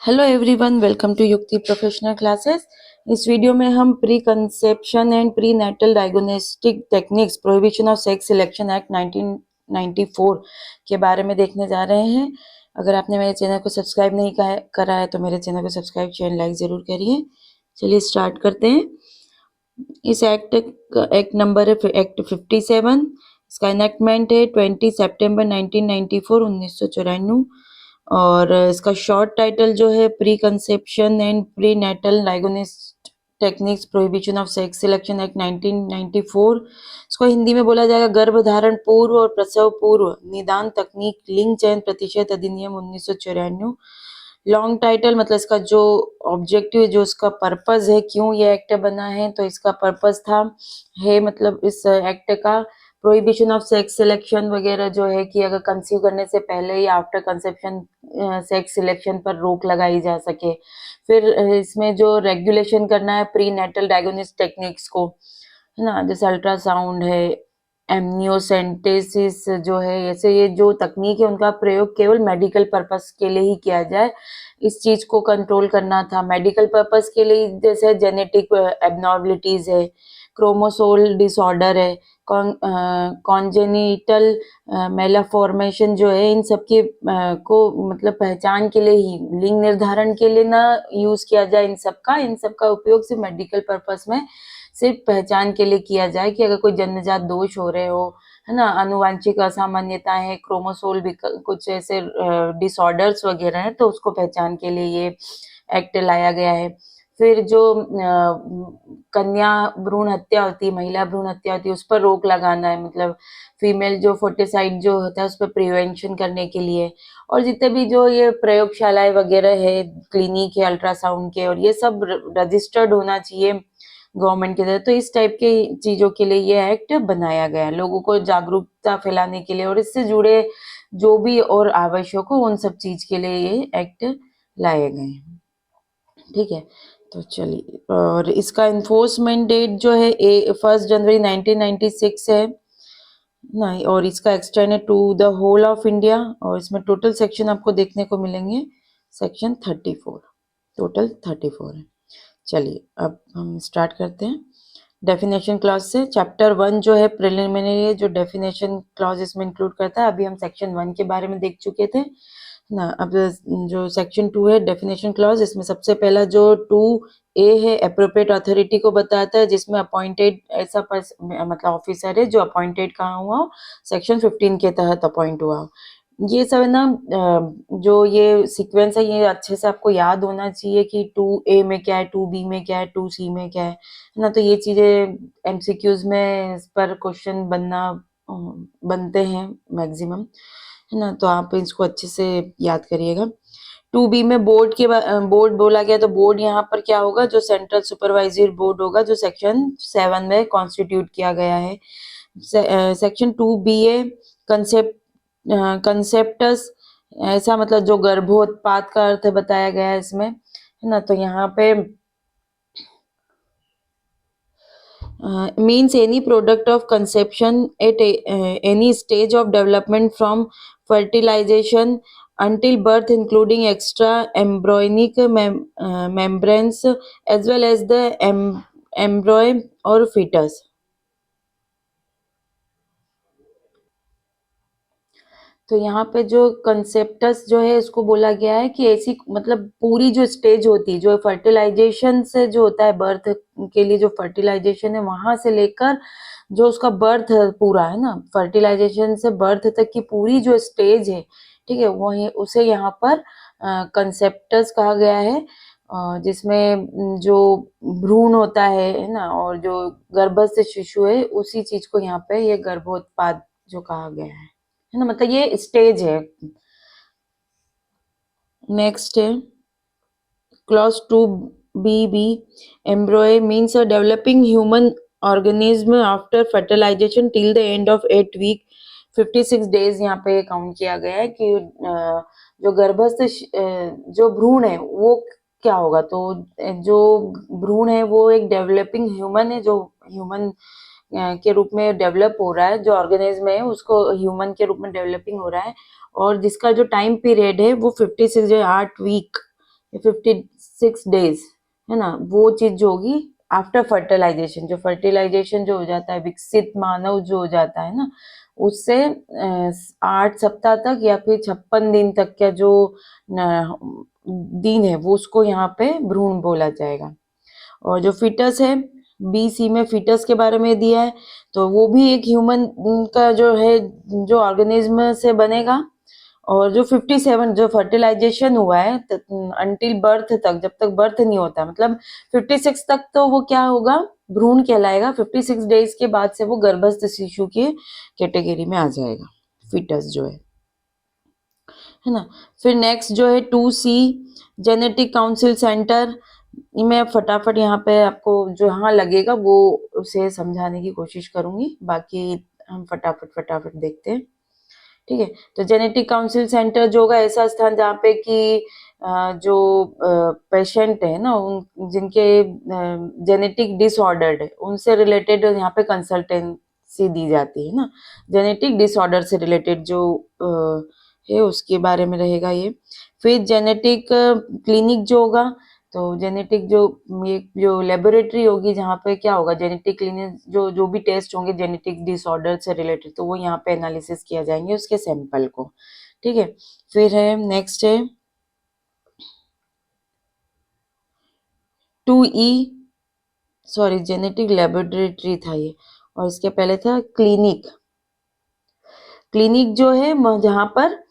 Hello everyone, welcome to Yukti professional classes. इस video में हम pre conception and pre natal diagnostic techniques prohibition of sex selection act 1994 के बारे में देखने जा रहे हैं। अगर आपने मेरे चैनल को सब्सक्राइब नहीं करा है तो मेरे चैनल को सब्सक्राइब शेयर लाइक ज़रूर करिए। चलिए स्टार्ट करते हैं। इस एक्ट नंबर है एक्ट 57। इसका इनेक्टमेंट है 20 सितंबर 1994 और इसका शॉर्ट टाइटल जो है pre conception and pre natal diagnostic techniques prohibition of sex selection act 1994। इसको हिंदी में बोला जाएगा गर्भधारण पूर्व और प्रसव पूर्व निदान तकनीक लिंग चयन प्रतिशत अधिनियम 1994। लॉन्ग टाइटल मतलब इसका जो ऑब्जेक्टिव जो इसका पर्पस है, क्यों ये एक्ट बना है, तो इसका पर्पस था है मतलब इस एक्ट का प्रोहिबिशन ऑफ सेक्स सिलेक्शन वगैरह जो है कि अगर कंसीव करने से पहले या आफ्टर कंसेप्शन सेक्स सिलेक्शन पर रोक लगाई जा सके। फिर इसमें जो रेगुलेशन करना है प्री नेटल डायग्नोस्टिक टेक्निक्स को, है ना, जैसे अल्ट्रासाउंड है, एमनियोसेंटेसिस जो है, ऐसे ये जो तकनीक है उनका प्रयोग केवल मेडिकल पर्पस के लिए ही किया जाए। इस चीज को कंट्रोल करना था मेडिकल पर्पस के लिए, जैसे जेनेटिक एबनॉर्मलिटीज है, क्रोमोसोल डिसऑर्डर है, कॉन्जेनिटल मेलाफॉर्मेशन जो है, इन सब की को मतलब पहचान के लिए ही, लिंग निर्धारण के लिए ना यूज किया जाए। इन सब का उपयोग सिर्फ मेडिकल पर्पस में सिर्फ पहचान के लिए किया जाए कि अगर कोई जन्मजात दोष हो रहे हो, है ना, आनुवांशिक असामान्यताएं है, क्रोमोसोल कुछ ऐसे डिसऑर्डर्स वगैरह है, तो उसको पहचान के लिए ये एक्ट लाया गया है। फिर जो कन्या भ्रूण हत्या होती है, महिला भ्रूण हत्या होती है, उस पर रोक लगाना है, मतलब फीमेल जो फोर्टिसाइड जो होता है उस पर प्रिवेंशन करने के लिए। और जितने भी जो ये प्रयोगशालाएं वगैरह है, क्लिनिक है अल्ट्रासाउंड के, और ये सब रजिस्टर्ड होना चाहिए गवर्नमेंट की तरफ। तो इस टाइप के चीजों के लिए ये एक्ट बनाया गया, लोगों को जागरूकता फैलाने के लिए, और इससे जुड़े जो भी और आवश्यक हो उन सब चीज के लिए ये एक्ट लाए गए हैं। ठीक है, तो चलिए, और इसका इन्फोर्समेंट डेट जो है 1 जनवरी 1996 है ना, और इसका एक्सटेंड है to the whole of India. और इसमें टोटल सेक्शन आपको देखने को मिलेंगे सेक्शन 34, टोटल 34 है। चलिए अब हम स्टार्ट करते हैं डेफिनेशन क्लॉज से। चैप्टर 1 जो है प्रिलिमिनरी है, जो डेफिनेशन क्लॉज इसमें इंक्लूड करता है। अभी हम सेक्शन 1 के बारे में देख चुके थे ना। अब जो सेक्शन 2 है डेफिनेशन क्लॉज, इसमें सबसे पहला जो 2A है एप्रोप्रिएट अथॉरिटी को बताता है, जिसमें अपॉइंटेड ऐसा मतलब ऑफिसर है जो अपॉइंटेड कहाँ हुआ हो, सेक्शन 15 के तहत अपॉइंट हुआ हो। ये सब है ना, जो ये सीक्वेंस है ये अच्छे से आपको याद होना चाहिए कि 2A में क्या है, 2B में क्या है, 2C में क्या है ना। तो ये चीजें एमसीक्यूज में इस पर क्वेश्चन बनते हैं मैक्सिमम, है ना, तो आप इसको अच्छे से याद करिएगा। 2B में बोर्ड बोला गया, तो बोर्ड यहाँ पर क्या होगा, जो सेंट्रल सुपरवाइजरी बोर्ड होगा, जो सेक्शन 7 में कॉन्स्टिट्यूट किया गया है। सेक्शन 2B है कंसेप्टस, ऐसा मतलब जो गर्भोत्पाद का अर्थ बताया गया है इसमें, है ना। तो यहाँ पे means any product of conception at any stage of development from fertilization until birth, including extra embryonic membranes as well as the embryo or fetus। तो यहाँ पे जो कंसेप्टस जो है उसको बोला गया है कि ऐसी मतलब पूरी जो स्टेज होती है, जो फर्टिलाइजेशन से जो होता है, बर्थ के लिए जो फर्टिलाइजेशन है, वहां से लेकर जो उसका बर्थ पूरा है ना, फर्टिलाइजेशन से बर्थ तक की पूरी जो स्टेज है, ठीक है, वही उसे यहाँ पर कंसेप्टस कहा गया है। जिसमें जो भ्रूण होता है ना, और जो गर्भस्थ शिशु है, उसी चीज को यहाँ पे ये गर्भोत्पाद जो कहा गया है ना, मतलब ये स्टेज है। नेक्स्ट है clause 2BB, embryo means a developing human organism after fertilization till the end of 8 week 56 days. यहाँ पे काउंट किया गया है कि जो गर्भस्थ जो भ्रूण है वो क्या होगा, तो जो भ्रूण है वो एक डेवलपिंग ह्यूमन है, जो ह्यूमन के रूप में डेवलप हो रहा है, जो ऑर्गेनिज्म है उसको ह्यूमन के रूप में डेवलपिंग हो रहा है, और जिसका जो टाइम पीरियड है वो 56 8 वीक 56 डेज, है ना, वो चीज जो होगी आफ्टर फर्टिलाइजेशन। जो फर्टिलाइजेशन जो हो जाता है, विकसित मानव जो हो जाता है ना, उससे 8 सप्ताह तक या फिर 56 दिन तक का जो दिन है वो उसको यहाँ पे भ्रूण बोला जाएगा। और जो फीटस है, बी सी में फीटस के बारे में दिया है, तो वो भी एक ह्यूमन का जो है, जो ऑर्गेनिज्म से बनेगा। और जो 57 जो फर्टिलाइजेशन हुआ है अंटिल बर्थ तक, जब तक बर्थ नहीं होता, मतलब 56 तक तो वो क्या होगा, भ्रूण कहलाएगा। 56 डेज के बाद से वो गर्भस्थ शिशु के कैटेगरी में आ जाएगा, फीटस जो है ना। फिर नेक्स्ट जो है 2C, जेनेटिक काउंसिल सेंटर। मैं फटाफट यहाँ पे आपको जो यहाँ लगेगा वो उसे समझाने की कोशिश करूंगी, बाकी हम फटाफट देखते हैं, ठीक है। तो जेनेटिक काउंसिल सेंटर जो होगा ऐसा स्थान जहाँ पे कि जो पेशेंट है ना, उन जिनके जेनेटिक डिसऑर्डर्ड है, उनसे रिलेटेड यहाँ पे कंसल्टेंसी दी जाती है ना। जेनेटिक डिसऑर्डर से रिलेटेड जो है उसके बारे में रहेगा ये। फिर जेनेटिक क्लिनिक जो होगा, तो जेनेटिक जो ये जो लेबोरेटरी होगी जहाँ पे क्या होगा, जेनेटिक क्लिनिक जो जो भी टेस्ट होंगे जेनेटिक डिसऑर्डर से रिलेटेड, तो वो यहाँ पे एनालिसिस किया जाएंगे उसके सैंपल को, ठीक है। फिर है नेक्स्ट है 2E, सॉरी जेनेटिक लेबोरेटरी था ये, और इसके पहले था क्लिनिक। क्लिनिक जो है जहाँ पर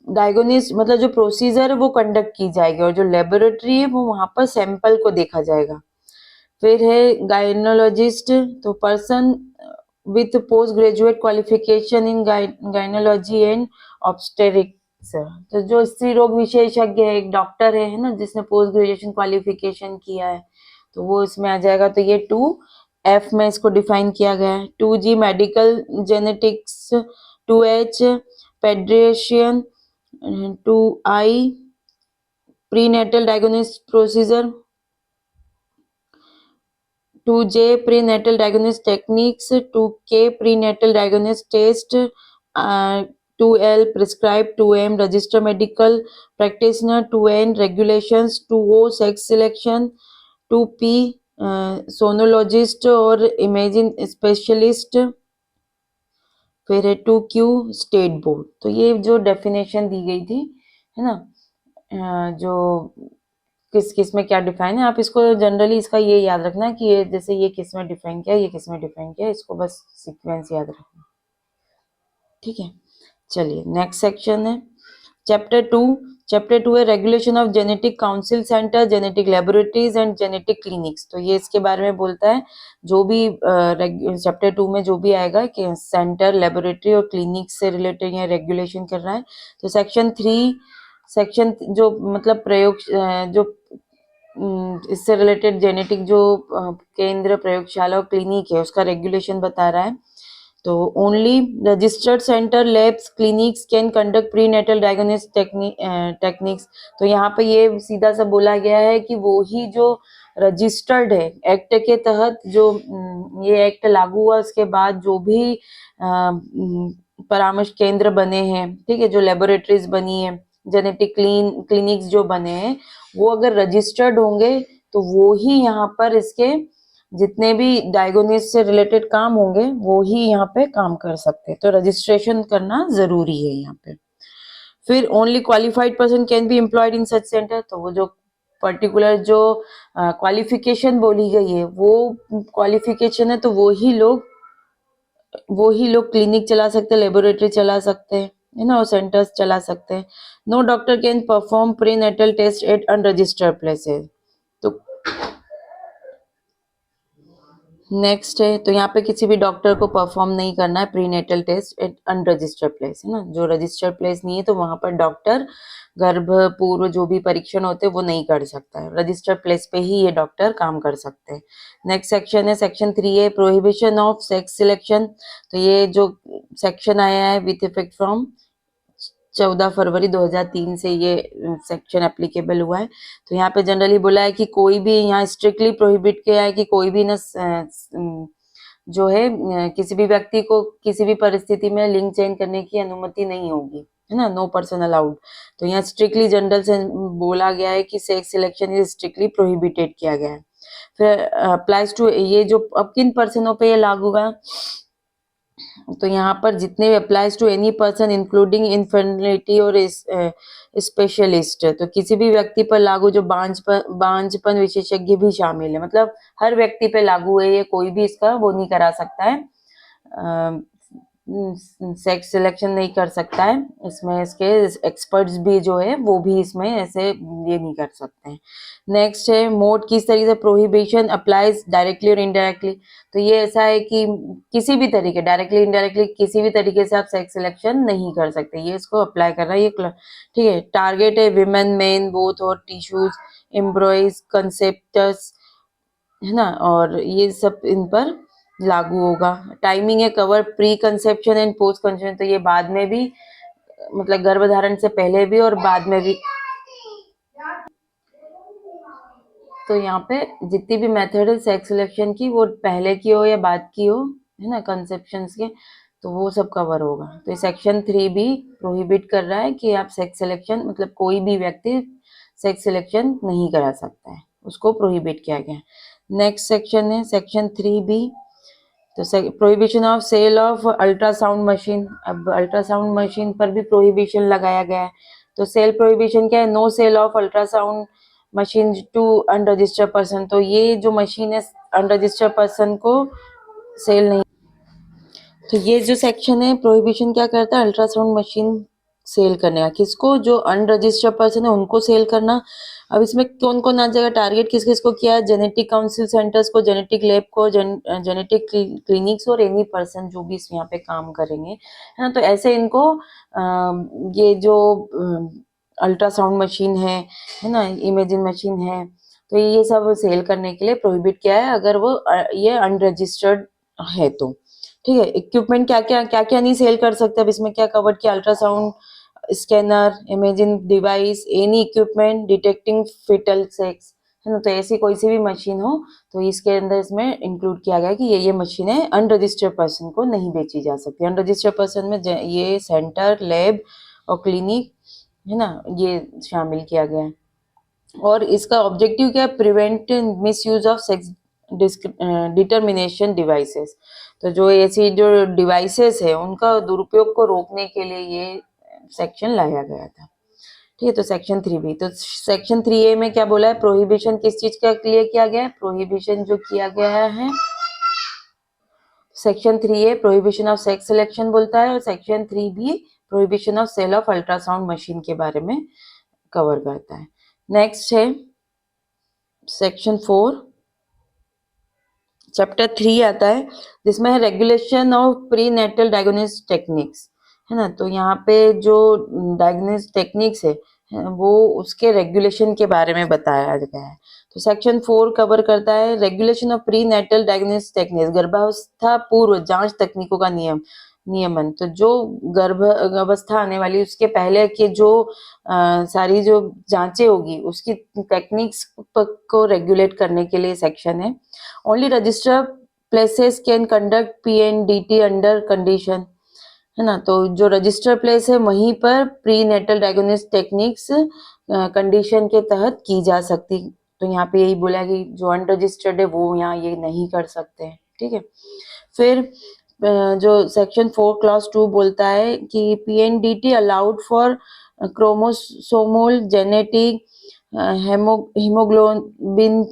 डायग्नोसिस मतलब जो प्रोसीजर है वो कंडक्ट की जाएगी, और जो लेबोरेटरी है वो वहां पर सैंपल को देखा जाएगा। फिर है गायनोलॉजिस्ट, तो person with post graduate qualification in gynaecology and obstetrics. तो जो स्त्री रोग विशेषज्ञ है, एक डॉक्टर है ना, जिसने पोस्ट ग्रेजुएशन क्वालिफिकेशन किया है, तो वो इसमें आ जाएगा। तो ये 2F में इसको डिफाइन किया गया है। 2G medical genetics, 2H paediatrician, 2I prenatal diagnosis procedure, 2J prenatal diagnosis techniques, 2K prenatal diagnosis test, 2L prescribe, 2M register medical practitioner, 2N regulations, 2O sex selection, 2P sonologist और imaging specialist, फिर है 2Q state board. तो ये जो definition दी गई थी, है ना, जो किस किस में क्या डिफाइन है, आप इसको जनरली इसका ये याद रखना कि ये जैसे ये किस में डिफाइन किया, ये किस में डिफाइन किया, इसको बस सीक्वेंस याद रखना, ठीक है। चलिए नेक्स्ट सेक्शन है चैप्टर 2। चैप्टर 2 है regulation of genetic council centre, genetic laboratories and genetic clinics. तो ये इसके बारे में बोलता है, जो भी चैप्टर 2 में जो भी आएगा कि सेंटर, लेबोरेटरी और क्लिनिक से रिलेटेड या रेगुलेशन कर रहा है। तो सेक्शन जो मतलब प्रयोग जो इससे रिलेटेड जेनेटिक जो केंद्र, प्रयोगशाला और क्लिनिक है उसका रेगुलेशन बता रहा है। तो only registered centre, labs, clinics can conduct prenatal diagnosis techniques. तो यहाँ पे ये सीधा सा बोला गया है कि वो ही जो रजिस्टर्ड है एक्ट के तहत, जो ये एक्ट लागू हुआ उसके बाद जो भी परामर्श केंद्र बने हैं, ठीक है, जो लेबोरेटरीज बनी है, जेनेटिक क्लिनिक्स जो बने हैं, वो अगर रजिस्टर्ड होंगे तो वो ही यहाँ पर इसके जितने भी डायग्नोसिस से रिलेटेड काम होंगे वो ही यहाँ पे काम कर सकते हैं। तो रजिस्ट्रेशन करना जरूरी है यहाँ पे। फिर only qualified person can be employed in such centre. तो वो जो पर्टिकुलर जो क्वालिफिकेशन बोली गई है वो क्वालिफिकेशन है, तो वो ही लोग क्लिनिक चला सकते हैं, लेबोरेटरी चला सकते हैं, है ना, और सेंटर्स चला सकते हैं। No doctor can perform prenatal test at unregistered places. तो नेक्स्ट है, तो यहाँ पे किसी भी डॉक्टर को परफॉर्म नहीं करना है prenatal test at unregistered place, है ना, जो रजिस्टर्ड प्लेस नहीं है तो वहां पर डॉक्टर गर्भ पूर्व जो भी परीक्षण होते हैं वो नहीं कर सकता है, रजिस्टर्ड प्लेस पे ही ये डॉक्टर काम कर सकते हैं। नेक्स्ट सेक्शन है सेक्शन 3 है प्रोहिबिशन ऑफ सेक्स सिलेक्शन। तो ये जो सेक्शन आया है विथ इफेक्ट फ्रॉम 14 फरवरी 2003 से ये सेक्शन एप्लीकेबल हुआ है। तो यहाँ पे जनरली बोला है कि कोई भी यहाँ स्ट्रिक्टली प्रोहिबिट किया है कि कोई भी न जो है किसी भी व्यक्ति को किसी भी परिस्थिति में लिंग चयन करने की अनुमति नहीं होगी, है ना, नो पर्सन अलाउड। तो यहाँ स्ट्रिक्टली जनरल से बोला गया है कि sex selection is strictly prohibited किया गया है। फिर अप्लाइज टू, ये जो अब किन पर्सनों पे ये लागू होगा, तो यहाँ पर जितने भी applies to any person including infertility और स्पेशलिस्ट, तो किसी भी व्यक्ति पर लागू जो बांझपन विशेषज्ञ भी शामिल है, मतलब हर व्यक्ति पे लागू है ये, कोई भी इसका वो नहीं करा सकता है, सेक्स सिलेक्शन नहीं कर सकता है इसमें, इसके एक्सपर्ट्स भी जो है वो भी इसमें ऐसे ये नहीं कर सकते हैं। नेक्स्ट है मोड, किस तरीके से प्रोहिबिशन अप्लाइज डायरेक्टली और इनडायरेक्टली, तो ये ऐसा है कि किसी भी तरीके, डायरेक्टली इनडायरेक्टली किसी भी तरीके से आप सेक्स सिलेक्शन नहीं कर सकते, ये इसको अप्लाई कर रहा है ये, ठीक है। टारगेट है विमेन मेन बोथ और टिश्यूज एम्ब्रॉयज कंसेप्टस, है ना, और ये सब इन पर लागू होगा। टाइमिंग है cover pre conception and post conception, तो ये बाद में भी, मतलब गर्भधारण से पहले भी और बाद में भी। तो यहाँ पे जितनी भी मेथड है सेक्स सिलेक्शन की, वो पहले की हो या बाद की हो, है ना, कंसेप्शंस के, तो वो सब कवर होगा। तो सेक्शन 3 भी प्रोहिबिट कर रहा है कि आप सेक्स सिलेक्शन, मतलब कोई भी व्यक्ति सेक्स सिलेक्शन नहीं करा सकता है, उसको प्रोहिबिट किया गया है। नेक्स्ट सेक्शन है सेक्शन 3B, तो prohibition of sale of ultrasound machine. अब अल्ट्रासाउंड मशीन पर भी प्रोहिबिशन लगाया गया है। तो सेल प्रोहिबिशन क्या है, no sale of ultrasound machine to unregistered person, तो ये जो मशीन है अनरजिस्टर्ड पर्सन को सेल नहीं। तो ये जो सेक्शन है प्रोहिबिशन क्या करता है, अल्ट्रासाउंड मशीन सेल करने का, किसको, जो अनरजिस्टर्ड पर्सन है उनको सेल करना। अब इसमें कौन कौन आ जाएगा, टारगेट किस किस को किया है, जेनेटिक काउंसिल सेंटर्स को, जेनेटिक लैब को, जेनेटिक क्लिनिक्स और एनी पर्सन जो भी इस यहाँ पे काम करेंगे, है ना। तो ऐसे इनको ये जो अल्ट्रासाउंड मशीन है ना, इमेजिंग मशीन है, तो ये सब सेल करने के लिए प्रोहिबिट किया है, अगर वो ये अनरजिस्टर्ड है तो, ठीक है। इक्विपमेंट क्या क्या क्या क्या नहीं सेल कर सकते, अब इसमें क्या कवर किया, ultrasound scanner, imaging device, any equipment detecting foetal sex, है ना। तो ऐसी कोई सी भी मशीन हो तो इसके अंदर इसमें इंक्लूड किया गया कि ये मशीनें अनरजिस्टर्ड पर्सन को नहीं बेची जा सकती। अनरजिस्टर्ड पर्सन में ये सेंटर, लैब और क्लिनिक, है ना, ये शामिल किया गया है। और इसका ऑब्जेक्टिव क्या है, prevent misuse of sex determination devices, तो जो ऐसी जो डिवाइसेस है उनका दुरुपयोग को रोकने के लिए ये सेक्शन लाया गया था, ठीक है। तो सेक्शन 3B, तो सेक्शन 3A में क्या बोला है, प्रोहिबिशन किस चीज का क्लियर किया गया है, प्रोहिबिशन जो किया गया है section 3A prohibition of sex selection बोलता है, और section 3B prohibition of sale of ultrasound machine के बारे में कवर करता है। नेक्स्ट है सेक्शन 4, चैप्टर 3 आता है, जिसमें है regulation of pre natal diagnosis techniques, है ना। तो यहाँ पे जो डायग्नोसिस टेक्निक्स है वो उसके रेगुलेशन के बारे में बताया गया है। तो सेक्शन 4 कवर करता है regulation of pre natal diagnosis techniques, गर्भावस्था पूर्व जांच तकनीकों का नियमन, तो जो गर्भावस्था आने वाली उसके पहले के जो सारी जो जांचें होगी उसकी टेक्निक्स को रेगुलेट करने के लिए सेक्शन है। Only register places can conduct PNDT under condition, है ना। तो जो रजिस्टर प्लेस है वहीं पर pre natal diagnosis techniques condition के तहत की जा सकती, तो यहाँ पे यही बोला कि जो अनरजिस्टर्ड है वो यहाँ ये नहीं कर सकते हैं, ठीक है। फिर जो सेक्शन 4 क्लॉज 2 बोलता है कि PNDT allowed for chromosomal genetic haemoglobin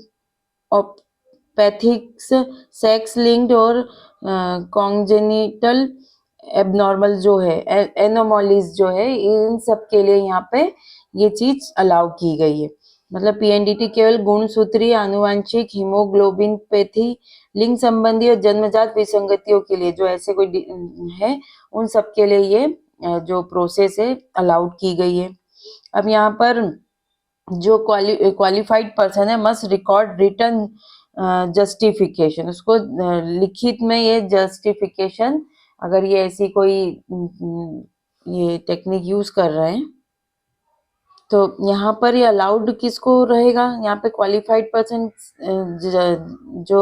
पैथिक्स, sex linked और कॉन्जेनिटल एबनॉर्मल जो है, एनोमॉलीज जो है, इन सब के लिए यहाँ पे ये चीज अलाउ की गई है। मतलब PNDT केवल गुणसूत्रीय आनुवांशिक हीमोग्लोबिनपैथी, लिंग संबंधी और जन्मजात विसंगतियों के लिए, जो ऐसे कोई है उन सब के लिए ये जो प्रोसेस है अलाउड की गई है। अब यहाँ पर जो क्वालिफाइड पर्सन है मस्ट रिकॉर्ड रिटर्न जस्टिफिकेशन, उसको लिखित में ये जस्टिफिकेशन, अगर ये ऐसी कोई ये टेक्निक यूज कर रहे हैं तो यहाँ पर ये अलाउड किसको रहेगा, यहाँ पे क्वालिफाइड पर्सन जो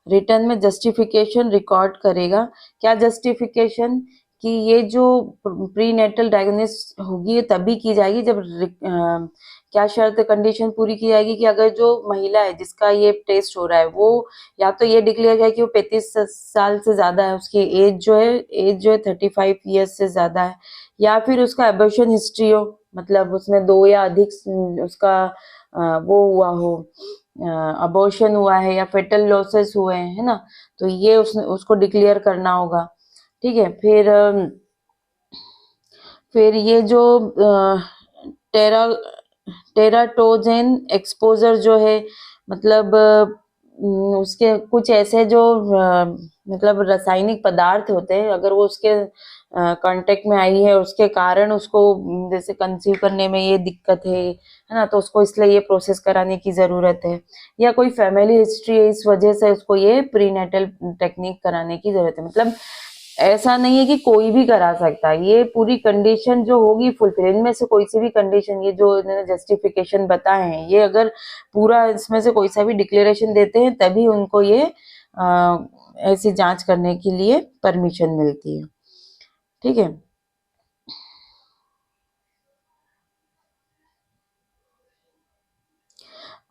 रिटर्न में जस्टिफिकेशन रिकॉर्ड करेगा। क्या जस्टिफिकेशन, कि ये जो प्रीनेटल डायग्नोसिस होगी ये तभी की जाएगी जब क्या शर्त कंडीशन पूरी की जाएगी कि अगर जो महिला है जिसका ये टेस्ट हो रहा है वो या तो ये डिक्लेयर जाए कि वो 35 साल से ज्यादा है, उसकी एज जो है 35 ईयर्स से ज्यादा है, या फिर उसका एबॉर्शन हिस्ट्री हो, मतलब उसमें 2 या अधिक उसका वो हुआ हो, अबॉर्शन हुआ है या फेटल लॉसेस हुए हैं, है ना, तो ये उसको डिक्लेयर करना होगा। ठीक है, फिर ये जो टेरा टेराटोजेन एक्सपोजर जो है, मतलब उसके कुछ ऐसे जो मतलब रासायनिक पदार्थ होते हैं, अगर वो उसके कांटेक्ट में आई है उसके कारण उसको जैसे कंसीव करने में ये दिक्कत है ना, तो उसको इसलिए ये प्रोसेस कराने की जरूरत है, या कोई फैमिली हिस्ट्री है इस वजह से उसको ये प्रीनेटल टेक्निक कराने की जरूरत है। मतलब ऐसा नहीं है कि कोई भी करा सकता है, ये पूरी कंडीशन जो होगी फुलफिल, इनमें से कोई सी भी कंडीशन, ये जो इन्होंने जस्टिफिकेशन बताए हैं, ये अगर पूरा इसमें से कोई सा भी डिक्लेरेशन देते हैं तभी उनको ये ऐसी जांच करने के लिए परमिशन मिलती है। ठीक है,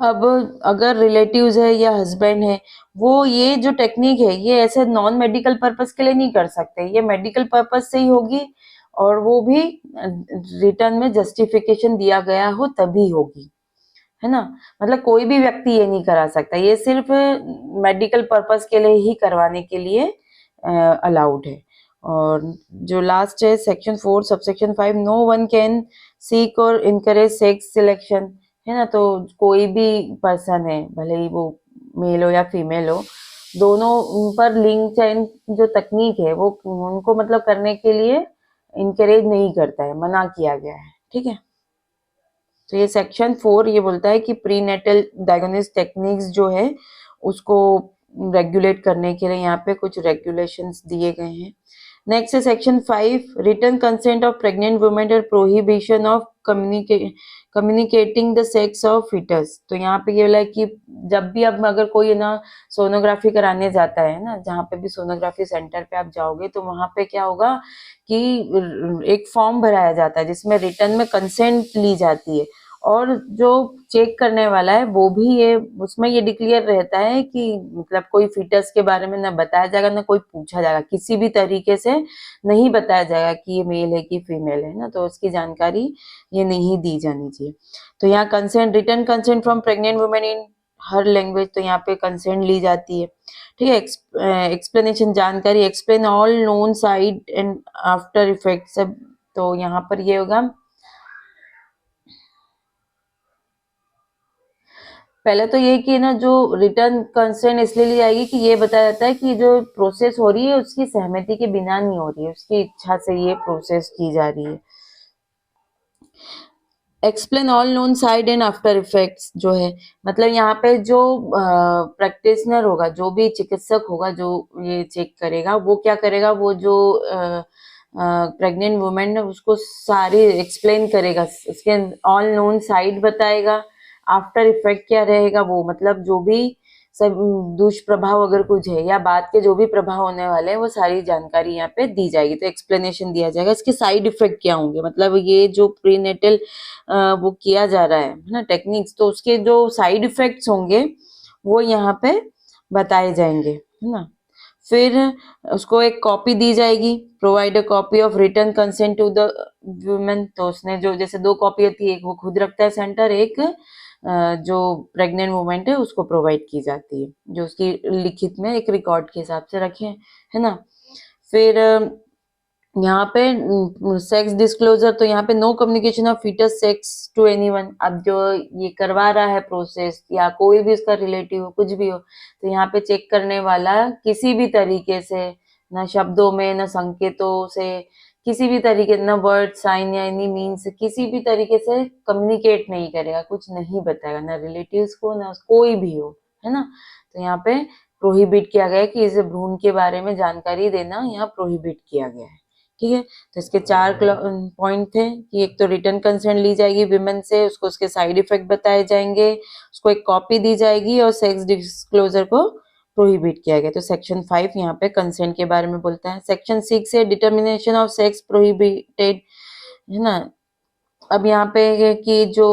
अब अगर रिलेटिव्स है या हस्बैंड है, वो ये जो टेक्निक है ये ऐसे नॉन मेडिकल पर्पस के लिए नहीं कर सकते, ये मेडिकल पर्पस से ही होगी, और वो भी रिटर्न में जस्टिफिकेशन दिया गया हो तभी होगी, है ना। मतलब कोई भी व्यक्ति ये नहीं करा सकता, ये सिर्फ मेडिकल पर्पस के लिए ही करवाने के लिए अलाउड है। और जो लास्ट है section 4 subsection 5, no one can seek और इनकरेज सेक्स सिलेक्शन, है ना, तो कोई भी पर्सन है, भले ही वो मेल हो या फीमेल हो, दोनों पर लिंग चयन जो तकनीक है वो उनको मतलब करने के लिए इनकरेज नहीं करता है, मना किया गया है। ठीक है, तो ये सेक्शन 4 ये बोलता है कि प्रीनेटल डायग्नोसिस टेक्निक्स जो है उसको रेगुलेट करने के लिए यहाँ पे कुछ रेगुलेशंस दिए गए हैं। नेक्स्ट है section 5, written consent of pregnant women और prohibition of communicating the sex of foetus. तो यहाँ पे ये बोला है कि जब भी अब अगर कोई ना सोनोग्राफी कराने जाता है ना, जहाँ पे भी सोनोग्राफी सेंटर पे आप जाओगे तो वहां पे क्या होगा कि एक फॉर्म भराया जाता है जिसमें रिटर्न में कंसेंट ली जाती है, और जो चेक करने वाला है वो भी ये उसमें ये डिक्लेयर रहता है कि मतलब कोई फीटस के बारे में ना बताया जाएगा ना कोई पूछा जाएगा, किसी भी तरीके से नहीं बताया जाएगा कि ये मेल है कि फीमेल है ना, तो उसकी जानकारी ये नहीं दी जानी चाहिए। तो यहाँ consent, return consent from pregnant women in her language, तो यहाँ पे कंसेंट ली जाती है। ठीक है, एक्सप्लेनेशन जानकारी, explain all known side and after effect सब, तो यहाँ पर ये होगा, पहले तो ये कि ना जो रिटर्न कंसेंट इसलिए ली जाएगी कि ये बताया जाता है कि जो प्रोसेस हो रही है उसकी सहमति के बिना नहीं हो रही है, उसकी इच्छा से ये प्रोसेस की जा रही है। Explain all known side and after effects जो है, मतलब यहाँ पे जो प्रैक्टिशनर होगा, जो भी चिकित्सक होगा जो ये चेक करेगा, वो क्या करेगा, वो जो प्रेग्नेंट वुमेन है उसको सारी एक्सप्लेन करेगा, उसके ऑल नोन साइड बताएगा, आफ्टर इफेक्ट क्या रहेगा वो, मतलब जो भी सब दुष्प्रभाव अगर कुछ है या बाद के जो भी प्रभाव होने वाले हैं वो सारी जानकारी यहाँ पे दी जाएगी, तो एक्सप्लेनेशन दिया जाएगा इसके साइड इफेक्ट क्या होंगे, मतलब ये जो प्रीनेटल वो किया जा रहा है ना टेक्निक्स, तो उसके जो साइड इफेक्ट्स होंगे वो यहाँ पे बताए जाएंगे, है ना। फिर उसको एक कॉपी दी जाएगी, provide a copy of written consent to the women, तो उसने जो जैसे 2 कॉपी होती है, एक वो खुद रखता है सेंटर, एक जो प्रेग्नेंट वुमेन है उसको प्रोवाइड की जाती है, जो उसकी लिखित में एक रिकॉर्ड के हिसाब से रखे, है ना। फिर यहाँ पे सेक्स डिस्क्लोजर, तो यहाँ पे no communication of foetus sex to anyone, अब जो ये करवा रहा है प्रोसेस या कोई भी उसका रिलेटिव हो कुछ भी हो, तो यहाँ पे चेक करने वाला किसी भी तरीके से, ना शब्दों में ना संकेतों से, किसी भी तरीके ना वर्ड साइन या एनी मीन्स, किसी भी तरीके से कम्युनिकेट नहीं करेगा, कुछ नहीं बताएगा, ना रिलेटिव्स को ना कोई भी हो, है ना। तो यहाँ पे प्रोहिबिट किया गया है कि इसे भ्रूण के बारे में जानकारी देना यहाँ प्रोहिबिट किया गया है। ठीक है, तो इसके 4 पॉइंट थे कि एक तो रिटर्न कंसेंट ली जाएगी विमेन से, उसको उसके साइड इफेक्ट बताए जाएंगे, उसको एक कॉपी दी जाएगी और सेक्स डिस्क्लोजर को प्रोहिबिट किया गया। तो सेक्शन 5 यहाँ पे कंसेंट के बारे में बोलता है। सेक्शन 6 है डिटर्मिनेशन ऑफ सेक्स प्रोहिबिटेड, है ना। अब यहाँ पे है कि जो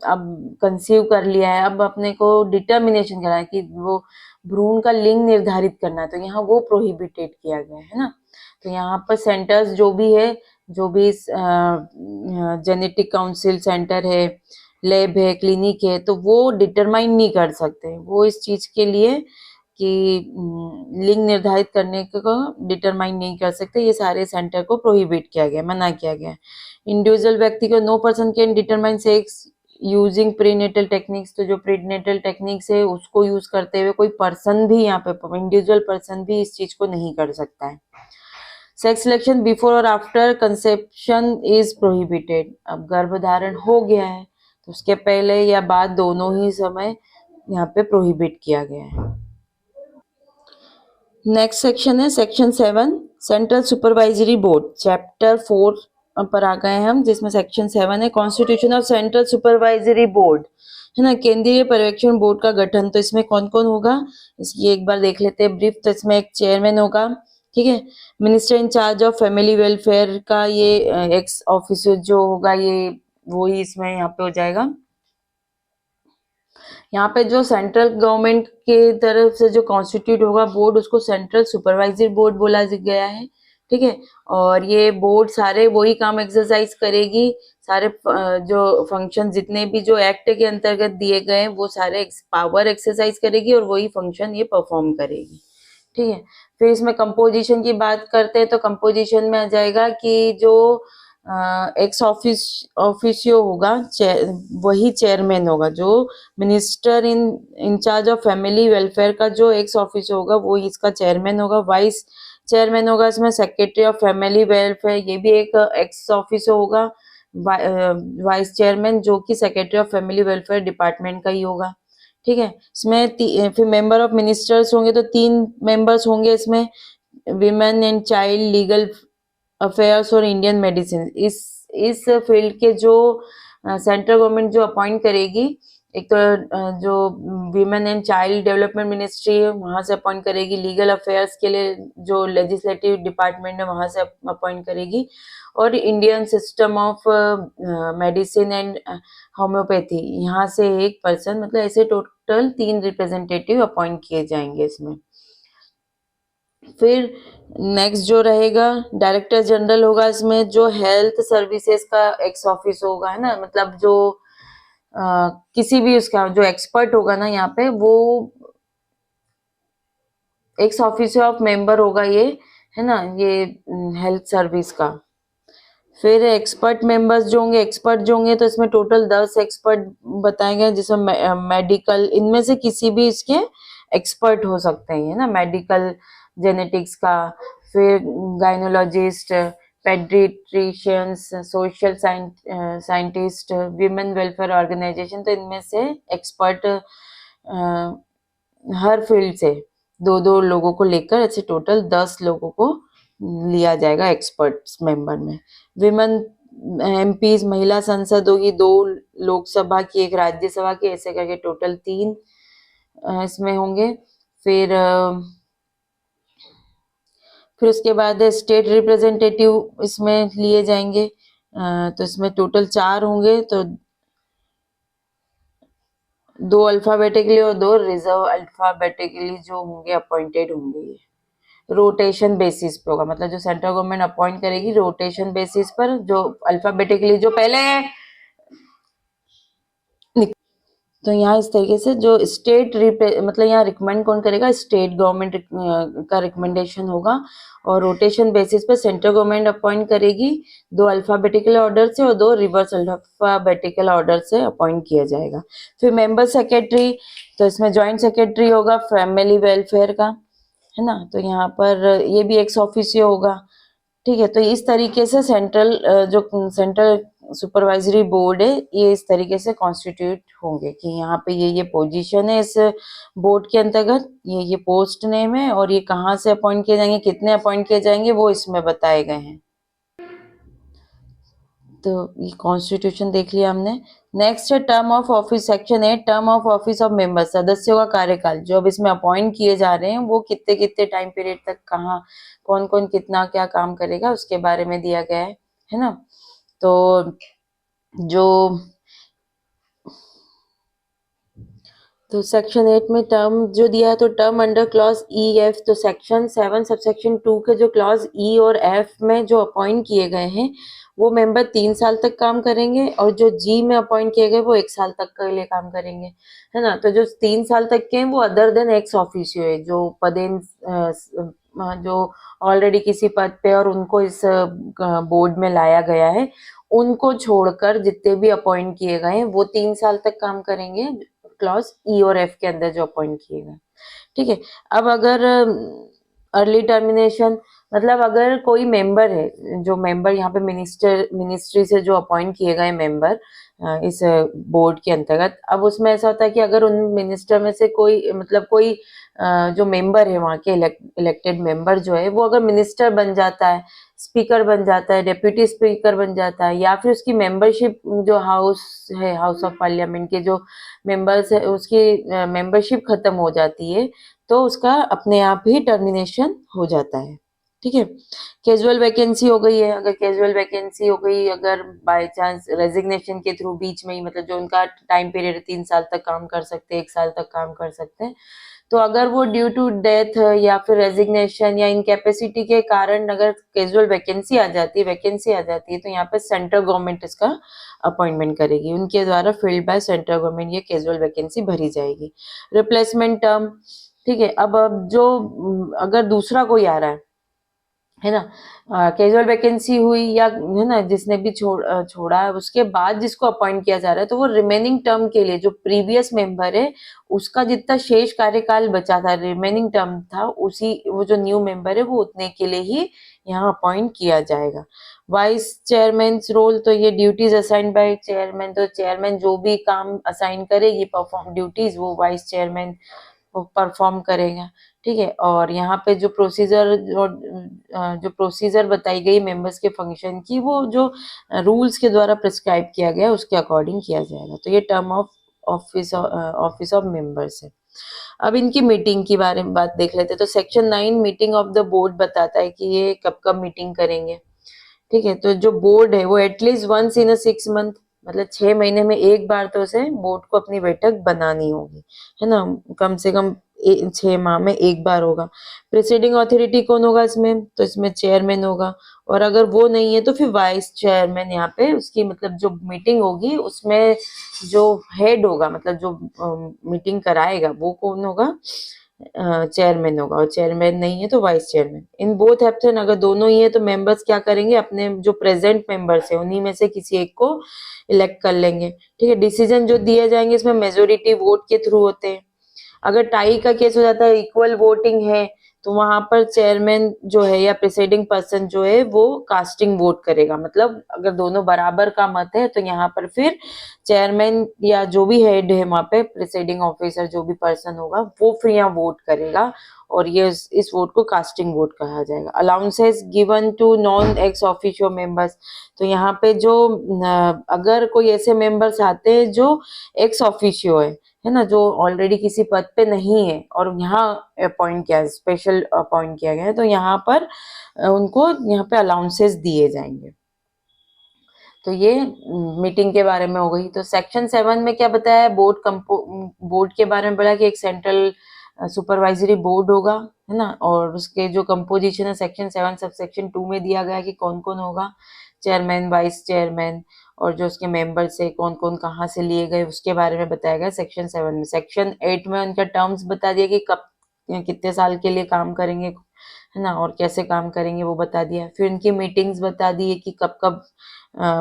अब कंसीव कर लिया है, अब अपने को डिटर्मिनेशन करना है कि वो भ्रूण का लिंग निर्धारित करना है, तो यहाँ वो प्रोहिबिटेड किया गया है ना। तो यहाँ पर सेंटर्स जो भी है, जो भी जेनेटिक काउंसिल सेंटर है, लैब है, क्लिनिक है, तो वो डिटरमाइन नहीं कर सकते, वो इस चीज के लिए कि लिंग निर्धारित करने को डिटरमाइन नहीं कर सकते, ये सारे सेंटर को प्रोहिबिट किया गया, मना किया गया। इंडिविजुअल व्यक्ति को no person can determine sex using prenatal techniques, तो जो प्रीनेटल टेक्निक्स है उसको यूज करते हुए कोई पर्सन भी, यहाँ पे इंडिविजुअल पर्सन भी इस चीज को नहीं कर सकता है। सेक्स सिलेक्शन बिफोर और आफ्टर कंसेप्शन इज प्रोहिबिटेड, अब गर्भधारण हो गया है तो उसके पहले या बाद दोनों ही समय यहाँ पे प्रोहिबिट किया गया है। नेक्स्ट सेक्शन है section 7 central supervisory board, chapter 4 पर आ गए हम, जिसमें सेक्शन 7 है constitution of central supervisory board, है ना, केंद्रीय पर्यवेक्षण बोर्ड का गठन। तो इसमें कौन कौन होगा इसकी एक बार देख लेते हैं ब्रीफ। तो इसमें एक चेयरमैन होगा, ठीक है, minister in charge of family welfare का ये एक्स ऑफिसर जो होगा, ये वो ही इसमें यहाँ पे हो जाएगा। यहाँ पे जो सेंट्रल गवर्नमेंट के तरफ से जो कॉन्स्टिट्यूट होगा बोर्ड, उसको सेंट्रल सुपरवाइजरी बोर्ड बोला गया है, ठीक है। और ये बोर्ड सारे वही काम एक्सरसाइज करेगी, सारे जो फंक्शन जितने भी जो एक्ट के अंतर्गत दिए गए हैं वो सारे पावर एक्सरसाइज करेगी और वही फंक्शन ये परफॉर्म करेगी, ठीक है। फिर इसमें कंपोजिशन की बात करते हैं तो कंपोजिशन में आ जाएगा कि जो एक्स ऑफिशियो होगा, वही चेयरमैन होगा, जो minister in-charge of family welfare का जो एक्स ऑफिशियो होगा वो इसका चेयरमैन होगा। वाइस चेयरमैन होगा इसमें सेक्रेटरी ऑफ फैमिली वेलफेयर, ये भी एक एक्स ऑफिशियो होगा। वाइस चेयरमैन जो कि secretary of family welfare department का ही होगा, ठीक है। इसमें फिर मेंबर ऑफ मिनिस्टर्स होंगे तो 3 मेंबर्स होंगे इसमें, women and child, legal affairs और इंडियन मेडिसिन। इस फील्ड के जो सेंट्रल गवर्नमेंट जो अपॉइंट करेगी, एक तो जो women and child development ministry है वहां से अपॉइंट करेगी, लीगल अफेयर्स के लिए जो लेजिस्लेटिव डिपार्टमेंट है वहां से अपॉइंट करेगी, और Indian system of medicine and homeopathy यहाँ से एक पर्सन, मतलब ऐसे टोटल 3 रिप्रेजेंटेटिव अपॉइंट किए जाएंगे इसमें। फिर नेक्स्ट जो रहेगा डायरेक्टर जनरल होगा इसमें, जो हेल्थ सर्विसेज का एक्स ऑफिस होगा, है ना, मतलब जो किसी भी उसका जो एक्सपर्ट होगा ना यहाँ पे, वो एक्स ऑफिस ऑफ मेंबर होगा ये, है ना, ये हेल्थ सर्विस का। फिर एक्सपर्ट मेंबर्स जो होंगे तो इसमें टोटल 10 एक्सपर्ट बताए गए, जिसमें मेडिकल, इनमें से किसी भी इसके एक्सपर्ट हो सकते हैं, है ना, मेडिकल, जेनेटिक्स का, फिर gynaecologist, paediatricians, social scientist, women welfare organisation, तो इनमें से एक्सपर्ट हर फील्ड से 2-2 लोगों को लेकर ऐसे टोटल 10 लोगों को लिया जाएगा एक्सपर्ट्स मेंबर में। विमेन एमपीज, महिला सांसद होगी 2 लोकसभा की, 1 राज्यसभा की, ऐसे करके टोटल 3 इसमें होंगे। फिर उसके बाद स्टेट रिप्रेजेंटेटिव इसमें लिए जाएंगे, तो इसमें टोटल 4 होंगे, तो 2 अल्फाबेटिकली और 2 रिजर्व अल्फाबेटिकली जो होंगे अपॉइंटेड होंगे। ये रोटेशन बेसिस पे होगा, मतलब जो सेंट्रल गवर्नमेंट अपॉइंट करेगी रोटेशन बेसिस पर, जो अल्फाबेटिकली जो पहले तो यहाँ इस तरीके से जो स्टेट मतलब यहाँ रिकमेंड कौन करेगा, स्टेट गवर्नमेंट का रिकमेंडेशन होगा, और रोटेशन बेसिस पे सेंट्रल गवर्नमेंट अपॉइंट करेगी, 2 अल्फाबेटिकल ऑर्डर से और 2 रिवर्स अल्फाबेटिकल ऑर्डर से अपॉइंट किया जाएगा। फिर मेंबर सेक्रेटरी, तो इसमें ज्वाइंट सेक्रेटरी होगा फैमिली वेलफेयर का, है ना, तो यहाँ पर ये भी एक्स ऑफिसियो होगा, ठीक है। तो इस तरीके से जो सेंट्रल सुपरवाइजरी बोर्ड है ये इस तरीके से कॉन्स्टिट्यूट होंगे कि यहाँ पे ये पोजीशन है इस बोर्ड के अंतर्गत, ये पोस्ट नेम है, और ये कहाँ से अपॉइंट किए जाएंगे, कितने अपॉइंट किए जाएंगे, वो इसमें बताए गए हैं। तो ये कॉन्स्टिट्यूशन देख लिया हमने। नेक्स्ट है term of office, section 8 term of office of member, सदस्यों का कार्यकाल। जो अब इसमें अपॉइंट किए जा रहे हैं वो कितने कितने टाइम पीरियड तक कहाँ कौन कौन कितना क्या काम करेगा उसके बारे में दिया गया है ना। तो जो तो सेक्शन 8 में टर्म जो दिया है, तो term under clause E F, तो सेक्शन 7 सबसेक्शन 2 के जो क्लॉज ई और एफ में जो अपॉइंट किए गए हैं वो मेंबर 3 साल तक काम करेंगे, और जो जी में अपॉइंट किए गए वो 1 साल तक के लिए काम करेंगे, है ना। तो जो 3 साल तक के हैं वो अदर देन एक्स ऑफिशियो है, जो पदेन जो ऑलरेडी किसी पद पे और उनको इस बोर्ड में लाया गया है, उनको छोड़कर जितने भी अपॉइंट किए गए हैं वो 3 साल तक काम करेंगे, क्लॉज ई और एफ के अंदर जो अपॉइंट किए गए। ठीक है। अब अगर अर्ली टर्मिनेशन, मतलब अगर कोई मेंबर है, जो मेंबर यहाँ पे मिनिस्ट्री से जो अपॉइंट किए गए मेंबर इस बोर्ड के अंतर्गत, अब उसमें ऐसा होता है कि अगर उन मिनिस्टर में से कोई मतलब कोई जो मेंबर है वहाँ के इलेक्टेड मेंबर जो है वो अगर मिनिस्टर बन जाता है, स्पीकर बन जाता है, डेप्यूटी स्पीकर बन जाता है, या फिर उसकी मेंबरशिप जो हाउस है, हाउस ऑफ पार्लियामेंट के जो मेंबर्स है उसकी मेंबरशिप खत्म हो जाती है, तो उसका अपने आप ही टर्मिनेशन हो जाता है। ठीक है। कैजुअल वैकेंसी हो गई है, अगर कैजुअल वैकेंसी हो गई, अगर बाय चांस रेजिग्नेशन के थ्रू बीच में ही, मतलब जो उनका टाइम पीरियड 3 साल तक काम कर सकते हैं, 1 साल तक काम कर सकते हैं, तो अगर वो ड्यू टू डेथ या फिर रेजिग्नेशन या इनकैपेसिटी के कारण अगर कैजुअल वैकेंसी आ जाती है, तो यहाँ पे सेंट्रल गवर्नमेंट इसका अपॉइंटमेंट करेगी, उनके द्वारा फिल्ड बाय सेंट्रल गवर्नमेंट ये कैजुअल वैकेंसी भरी जाएगी। रिप्लेसमेंट टर्म, ठीक है। अब जो अगर दूसरा कोई आ रहा है ना, कैजुअल वैकेंसी हुई या है ना, जिसने भी छोड़ा है, उसके बाद जिसको अपॉइंट किया जा रहा है, तो वो रिमेनिंग टर्म के लिए जो प्रीवियस मेंबर है उसका जितना शेष कार्यकाल बचा था, रिमेनिंग टर्म था, उसी वो जो न्यू मेंबर है वो उतने के लिए ही यहाँ अपॉइंट किया जाएगा। वाइस चेयरमैन रोल, तो ये ड्यूटीज असाइन बाय चेयरमैन, तो चेयरमैन जो भी काम असाइन करेगी परफॉर्म ड्यूटीज वो वाइस चेयरमैन परफॉर्म करेगा। ठीक है। और यहाँ पे जो प्रोसीजर बताई गई मेंबर्स के फंक्शन की, वो जो रूल्स के द्वारा प्रिस्क्राइब किया गया उसके अकॉर्डिंग किया जाएगा। तो ये term of office of members है। अब इनकी मीटिंग के बारे में बात देख लेते हैं। तो section 9 meeting of the board बताता है कि ये कब कब मीटिंग करेंगे। ठीक है। तो जो बोर्ड है वो एटलीस्ट वंस इन 6 मंथ, मतलब 6 महीने में एक बार तो उसे बोर्ड को अपनी बैठक बनानी होगी, है ना। कम से कम 6 माह में एक बार होगा। प्रिसाइडिंग अथॉरिटी कौन होगा इसमें, तो इसमें चेयरमैन होगा, और अगर वो नहीं है तो फिर वाइस चेयरमैन यहाँ पे उसकी मतलब जो मीटिंग होगी उसमें जो हेड होगा, मतलब जो मीटिंग कराएगा वो कौन होगा, चेयरमैन होगा, और चेयरमैन नहीं है तो vice chairman. In both absent, अगर दोनों ही है तो मेंबर्स क्या करेंगे, अपने जो प्रेजेंट मेंबर्स है उन्हीं में से किसी एक को इलेक्ट कर लेंगे। ठीक है। डिसीजन जो दिए जाएंगे इसमें मेजोरिटी वोट के थ्रू होते हैं। अगर टाई का केस हो जाता है, इक्वल वोटिंग है, तो वहां पर चेयरमैन जो है या प्रिसाइडिंग पर्सन जो है वो कास्टिंग वोट करेगा, मतलब अगर दोनों बराबर का मत है तो यहाँ पर फिर चेयरमैन या जो भी हेड है वहां पे प्रिसाइडिंग ऑफिसर जो भी पर्सन होगा वो फिर यहाँ वोट करेगा, और ये इस वोट को कास्टिंग वोट कहा जाएगा। Allowances given to non ex officio members, तो यहाँ पे जो अगर कोई ऐसे मेंबर्स आते हैं जो एक्स ऑफिशियो है ना, जो ऑलरेडी किसी पद पे नहीं है और यहाँ अपॉइंट किया स्पेशल अपॉइंट किया गया है, तो यहाँ पर उनको यहाँ पे अलाउंसेस दिए जाएंगे। तो ये मीटिंग के बारे में हो गई। तो सेक्शन 7 में क्या बताया है, बोर्ड के बारे में बोला कि एक सेंट्रल सुपरवाइजरी बोर्ड होगा, है ना, और उसके जो कंपोजिशन है सेक्शन 7 सब सेक्शन 2 में दिया गया है कि कौन कौन होगा, चेयरमैन, वाइस चेयरमैन, और जो उसके मेंबर्स है कौन कौन कहाँ से लिए गए उसके बारे में बताया गया सेक्शन 7 में। सेक्शन 8 में उनका टर्म्स बता दिया कि कब कितने साल के लिए काम करेंगे, है ना, और कैसे काम करेंगे वो बता दिया। फिर उनकी मीटिंग्स बता दी है कि कब कब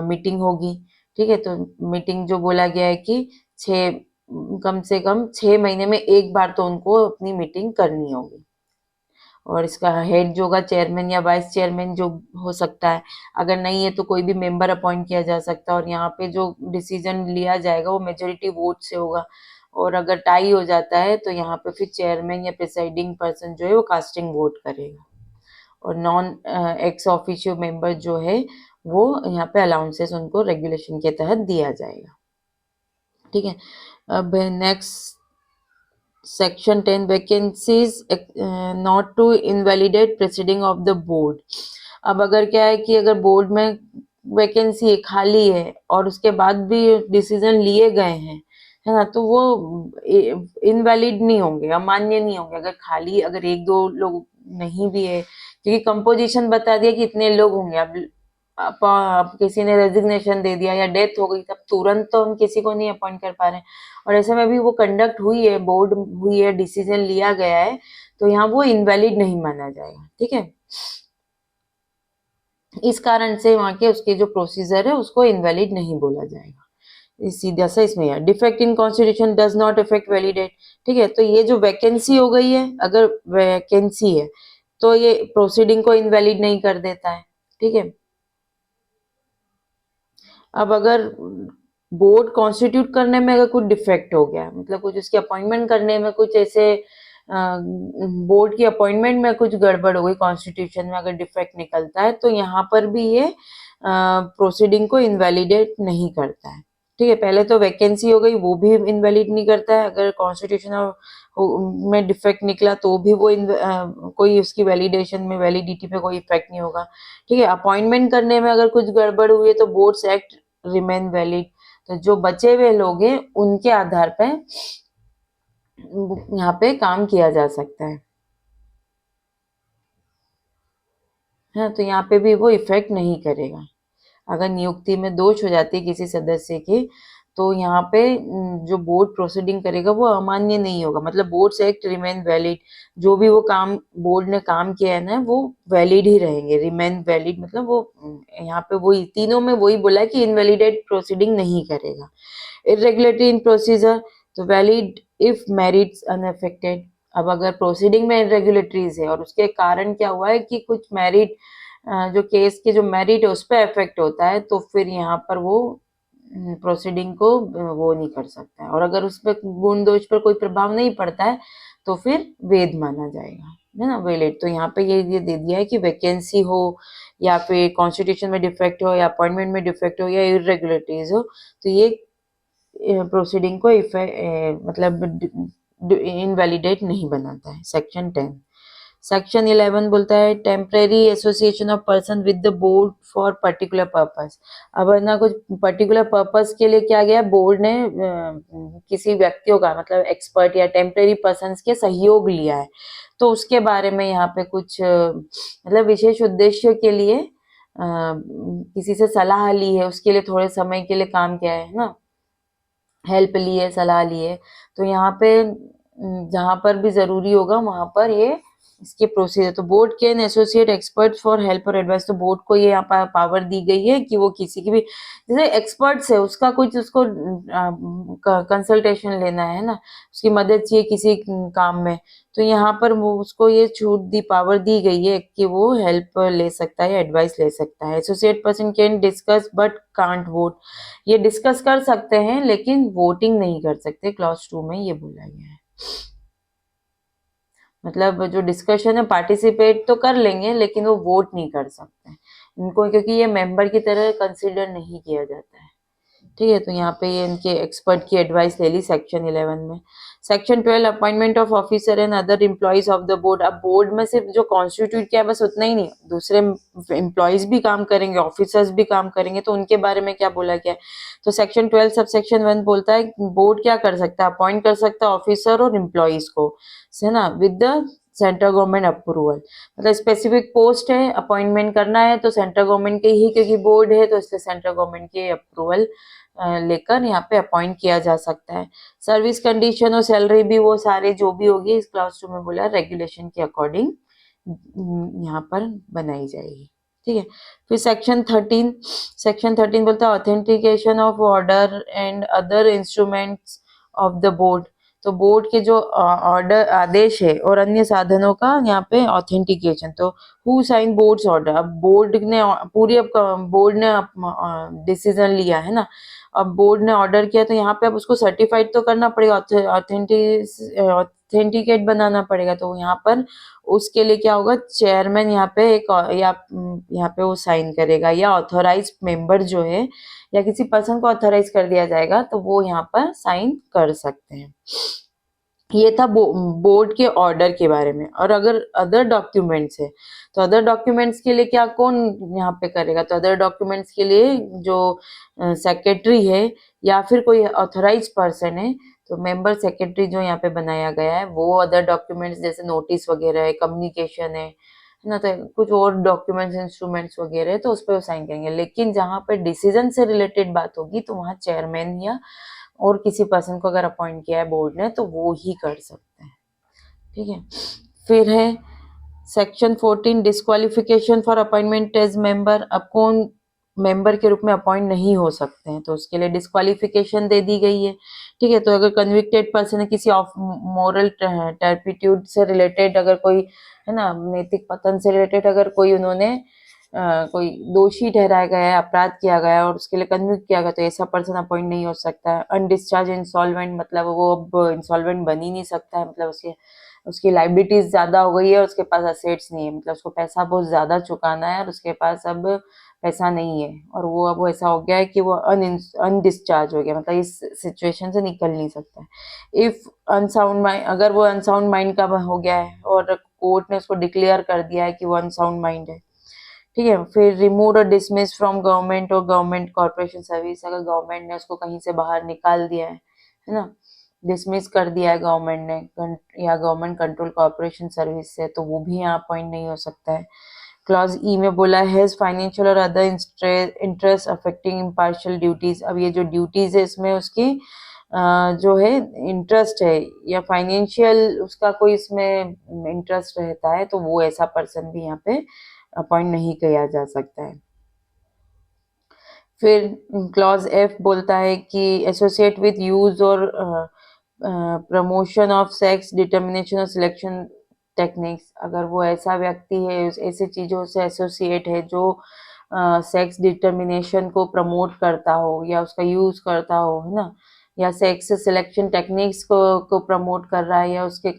मीटिंग होगी। ठीक है। तो मीटिंग जो बोला गया है कि छः कम से कम 6 महीने में एक बार तो उनको अपनी मीटिंग करनी होगी, और इसका हेड जो होगा चेयरमैन या वाइस चेयरमैन जो हो सकता है, अगर नहीं है तो कोई भी मेंबर अपॉइंट किया जा सकता है, और यहाँ पे जो डिसीजन लिया जाएगा वो मेजोरिटी वोट से होगा, और अगर टाई हो जाता है तो यहाँ पे फिर चेयरमैन या प्रिसाइडिंग पर्सन जो है वो कास्टिंग वोट करेगा, और नॉन एक्स ऑफिशियो मेंबर जो है वो यहाँ पे अलाउंसेस उनको रेगुलेशन के तहत दिया जाएगा। ठीक है। अब next section 10 vacancies not to invalidate presiding of the board. अब अगर क्या है कि अगर बोर्ड में वैकेंसी खाली है और उसके बाद भी डिसीजन लिए गए हैं, है ना, तो वो इनवैलिड नहीं होंगे, अमान्य नहीं होंगे। अगर खाली अगर एक दो लोग नहीं भी है, क्योंकि कंपोजिशन बता दिया कि इतने लोग होंगे, अब किसी ने रेजिग्नेशन दे दिया या डेथ हो गई, तब तुरंत तो हम किसी को नहीं अपॉइंट कर पा रहे हैं। और ऐसे में भी वो कंडक्ट हुई है, बोर्ड हुई है, डिसीजन लिया गया है, तो यहाँ वो इनवैलिड नहीं माना जाएगा। ठीक है, इस कारण से वहां के उसके जो प्रोसीजर है उसको इनवैलिड नहीं बोला जाएगा। सीधा सा इसमें है, defect in constitution does not effect validate. ठीक है, तो ये जो वैकेंसी हो गई है, अगर वैकेंसी है तो ये प्रोसीडिंग को इनवैलिड नहीं कर देता है। ठीक है, अब अगर बोर्ड कॉन्स्टिट्यूट करने में अगर कुछ डिफेक्ट हो गया, मतलब कुछ उसकी अपॉइंटमेंट करने में कुछ ऐसे बोर्ड की अपॉइंटमेंट में कुछ गड़बड़ हो गई, कॉन्स्टिट्यूशन में अगर डिफेक्ट निकलता है, तो यहाँ पर भी ये प्रोसीडिंग को इनवैलिडेट नहीं करता है। ठीक है, पहले तो वैकेंसी हो गई, वो भी इनवैलिड नहीं करता है। अगर कॉन्स्टिट्यूशन में डिफेक्ट निकला तो भी वो कोई उसकी वैलिडेशन में, वैलिडिटी पे कोई इफेक्ट नहीं होगा। ठीक है, अपॉइंटमेंट करने में अगर कुछ गड़बड़ हुई है तो बोर्ड्स एक्ट रिमेन वैलिड। तो जो बचे हुए लोग हैं उनके आधार पे यहाँ पे काम किया जा सकता है। तो यहाँ पे भी वो इफेक्ट नहीं करेगा। अगर नियुक्ति में दोष हो जाती है किसी सदस्य की, तो यहाँ पे जो बोर्ड प्रोसीडिंग करेगा वो अमान्य नहीं होगा, मतलब बोर्ड्स एक्ट रिमेन वैलिड। जो भी वो काम बोर्ड ने काम किया है ना, वो वैलिड ही रहेंगे, रिमेन वैलिड, मतलब वो यहाँ पे वही तीनों में वही बोला है कि इनवैलिडेट प्रोसीडिंग नहीं करेगा। इरेगुलेटरी इन प्रोसीजर, तो वैलिड इफ मेरिट्स अनअफेक्टेड। अब अगर प्रोसीडिंग में इरेगुलेटरीज है और उसके कारण क्या हुआ है कि कुछ मेरिट, जो केस के जो मेरिट है उस पर इफेक्ट होता है, तो फिर यहाँ पर वो प्रोसीडिंग को वो नहीं कर सकता है। और अगर उस पर गुण दोष पर कोई प्रभाव नहीं पड़ता है तो फिर वेद माना जाएगा, है ना, वैलिड। तो यहाँ पे ये दे दिया है कि वैकेंसी हो या फिर कॉन्स्टिट्यूशन में डिफेक्ट हो या अपॉइंटमेंट में डिफेक्ट हो या इरेगुलरिटीज हो, तो ये प्रोसीडिंग को मतलब इनवैलिडेट नहीं बनाता है। सेक्शन 10। सेक्शन 11 बोलता है temporary association of person with the board for particular purpose. अब है ना, कुछ पर्टिकुलर पर्पस के लिए क्या गया, बोर्ड ने किसी व्यक्तियों का, मतलब एक्सपर्ट या टेम्परेरी पर्सन के सहयोग लिया है, तो उसके बारे में यहाँ पे कुछ मतलब विशेष उद्देश्य के लिए किसी से सलाह ली है, उसके लिए थोड़े समय के लिए काम किया है ना, हेल्प ली है, सलाह ली है, तो यहाँ पे जहां पर भी जरूरी होगा वहां पर ये इसके प्रोसीजर। तो board can associate expert for help और एडवाइस। तो बोर्ड को ये यहाँ पर पावर दी गई है कि वो किसी की भी, जैसे एक्सपर्ट्स है उसका कुछ उसको कंसल्टेशन लेना है ना, उसकी मदद चाहिए किसी काम में, तो यहाँ पर वो उसको ये छूट दी, पावर दी गई है कि वो हेल्प ले सकता है, एडवाइस ले सकता है। Associate person can discuss but can't vote. ये डिस्कस कर सकते हैं लेकिन वोटिंग नहीं कर सकते, क्लॉज 2 में ये बोला गया है। मतलब जो डिस्कशन है पार्टिसिपेट तो कर लेंगे लेकिन वो वोट नहीं कर सकते इनको, क्योंकि ये मेंबर की तरह कंसिडर नहीं किया जाता है। ठीक है, तो यहाँ पे ये इनके एक्सपर्ट की एडवाइस ले ली सेक्शन 11 में। Section 12 appointment of officer and other employees of the board. अब बोर्ड में सिर्फ जो कॉन्स्टिट्यूट किया बस उतना ही नहीं, दूसरे एम्प्लॉइज भी काम करेंगे, ऑफिसर्स भी काम करेंगे, तो उनके बारे में क्या बोला गया है। तो सेक्शन 12 सब सेक्शन 1 बोलता है बोर्ड क्या कर सकता है, अपॉइंट कर सकता है ऑफिसर और एम्प्लॉइज को, है ना, with the central government approval. मतलब स्पेसिफिक पोस्ट है, अपॉइंटमेंट करना है तो सेंट्रल गवर्नमेंट के ही, क्योंकि बोर्ड है तो इसलिए सेंट्रल गवर्नमेंट के अप्रूवल लेकर यहाँ पे अपॉइंट किया जा सकता है। सर्विस कंडीशन और सैलरी भी वो सारे जो भी होगी इस क्लास 2 में बोला रेगुलेशन के अकॉर्डिंग यहाँ पर बनाई जाएगी। ठीक है, फिर सेक्शन 13 बोलता है authentication of order and other instruments of the board. तो बोर्ड के जो ऑर्डर, आदेश है और अन्य साधनों का यहाँ पे ऑथेंटिकेशन। तो हु साइन बोर्ड्स ऑर्डर। अब बोर्ड ने पूरी, अब बोर्ड ने डिसीजन लिया है ना, अब बोर्ड ने ऑर्डर किया तो यहाँ पे अब उसको सर्टिफाइड तो करना पड़ेगा, ऑथेंटिकेट बनाना पड़ेगा। तो यहाँ पर उसके लिए क्या होगा, चेयरमैन यहाँ पे एक या यहाँ पे वो साइन करेगा, या ऑथोराइज मेंबर जो है या किसी पर्सन को ऑथोराइज कर दिया जाएगा तो वो यहाँ पर साइन कर सकते हैं। ये था बोर्ड के ऑर्डर के बारे में। और अगर अदर डॉक्यूमेंट्स है तो अदर डॉक्यूमेंट्स के लिए क्या कौन यहाँ पे करेगा, तो अदर डॉक्यूमेंट्स के लिए जो सेक्रेटरी है या फिर कोई ऑथराइज पर्सन है, तो मेंबर सेक्रेटरी जो यहाँ पे बनाया गया है वो अदर डॉक्यूमेंट्स जैसे नोटिस वगैरह है, कम्युनिकेशन है ना, तो कुछ और डॉक्यूमेंट्स इंस्ट्रूमेंट्स वगैरह है तो उस पर वो साइन करेंगे। लेकिन जहाँ पे डिसीजन से रिलेटेड बात होगी तो वहाँ चेयरमैन या और किसी पर्सन को अगर अपॉइंट किया है बोर्ड ने तो वो ही कर सकते हैं। ठीक है, फिर है section 14 disqualification for appointment as member. अब कौन मेंबर के रूप में अपॉइंट नहीं हो सकते हैं, तो उसके लिए डिस्क्वालिफिकेशन दे दी गई है। ठीक है, तो अगर कन्विक्टेड पर्सन है किसी ऑफ मॉरल टर्पिट्यूड से रिलेटेड, अगर कोई है ना नैतिक पतन से रिलेटेड अगर कोई उन्होंने कोई दोषी ठहराया गया है, अपराध किया गया है और उसके लिए कन्विक्ट किया गया, तो ऐसा पर्सन अपॉइंट नहीं हो सकता है। अनडिस्चार्ज इंसॉल्वेंट, मतलब वो अब इंसॉल्वेंट बन ही नहीं सकता है, मतलब उसकी लाइबिलिटीज ज्यादा हो गई है और उसके पास असेट्स नहीं है, मतलब उसको पैसा बहुत ज्यादा चुकाना है और उसके पास अब पैसा नहीं है, और वो अब ऐसा हो गया है कि वो अनडिस्चार्ज हो गया, मतलब इस सिचुएशन से निकल नहीं सकता है। इफ अनसाउंड माइंड, अगर वो अनसाउंड माइंड का हो गया है और कोर्ट ने उसको डिक्लेयर कर दिया है कि वो अनसाउंड माइंड है। ठीक है, फिर रिमूव और डिसमिस फ्रॉम गवर्नमेंट और गवर्नमेंट कॉर्पोरेशन सर्विस, अगर गवर्नमेंट ने उसको कहीं से बाहर निकाल दिया है ना, डिसमिस कर दिया है गवर्नमेंट ने या गवर्नमेंट कंट्रोल कॉर्पोरेशन सर्विस से, तो वो भी यहाँ अपॉइंट नहीं हो सकता है। क्लॉज ई में बोला है फाइनेंशियल और other interest affecting impartial duties. अब ये जो ड्यूटीज है इसमें उसकी जो है इंटरेस्ट है या फाइनेंशियल उसका कोई इसमें इंटरेस्ट रहता है तो वो ऐसा पर्सन भी यहाँ पे अपॉइंट नहीं किया जा सकता है। फिर क्लॉज एफ बोलता है कि एसोसिएट विद यूज और प्रमोशन ऑफ सेक्स डिटर्मिनेशन और सिलेक्शन टेक्निक्स। अगर वो ऐसा व्यक्ति है, ऐसे चीजों से एसोसिएट है जो सेक्स डिटर्मिनेशन को प्रमोट करता हो या उसका यूज करता हो, है ना, या सेक्स सिलेक्शन टेक्निक्स को प्रमोट कर रहा है या उसके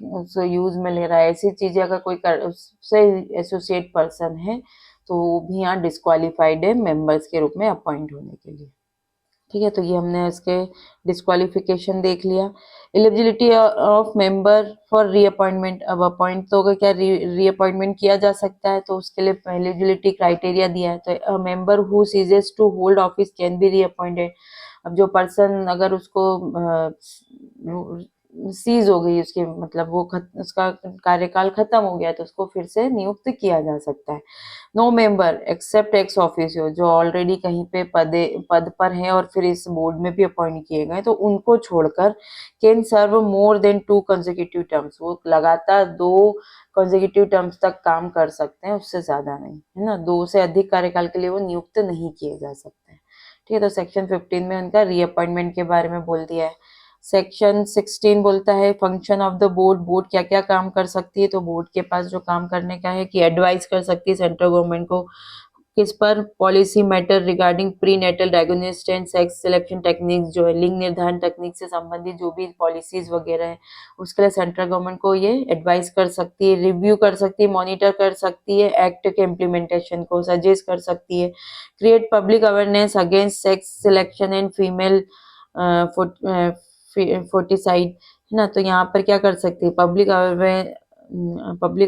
यूज में ले रहा है, ऐसी चीजें अगर कोई उससे एसोसिएट पर्सन है तो वो भी यहाँ डिस्क्वालिफाइड है मेंबर्स के रूप में अपॉइंट होने के लिए। ठीक है, तो ये हमने इसके डिस्क्वालिफिकेशन देख लिया। Eligibility of member for reappointment. अब अपॉइंट तो क्या रीअपॉइंटमेंट किया जा सकता है, तो उसके लिए एलिजिबिलिटी क्राइटेरिया दिया है। तो member who ceases to hold office can be reappointed. अब जो पर्सन अगर उसको सीज हो गई उसके मतलब वो उसका कार्यकाल खत्म हो गया तो उसको फिर से नियुक्त किया जा सकता है। No member except ex officio, जो ऑलरेडी कहीं पे पद पर है और फिर इस बोर्ड में भी अपॉइंट किए गए तो उनको छोड़कर can serve more than 2 consecutive terms, वो लगातार 2 कंसेक्यूटिव टर्म्स तक काम कर सकते हैं, उससे ज्यादा नहीं, है ना, 2 से अधिक कार्यकाल के लिए वो नियुक्त नहीं किए जा सकते हैं। ठीक है, तो सेक्शन 15 में उनका रीअपॉइंटमेंट के बारे में बोल दिया है। सेक्शन 16 बोलता है function of the board. Board क्या क्या काम कर सकती है, तो बोर्ड के पास जो काम करने का है कि एडवाइस कर सकती है सेंट्रल गवर्नमेंट को किस पर, policy matter regarding pre natal diagnosis and sex selection techniques, जो है लिंग निर्धारण तकनीक से संबंधित जो भी पॉलिसीज वगैरह है उसके लिए सेंट्रल गवर्नमेंट को ये एडवाइस कर सकती है, रिव्यू कर सकती है, मॉनिटर कर सकती है, एक्ट के इम्प्लीमेंटेशन को सजेस्ट कर सकती है, create public awareness against sex selection and female foeticide, है ना, तो यहाँ पर क्या कर सकती है, पब्लिक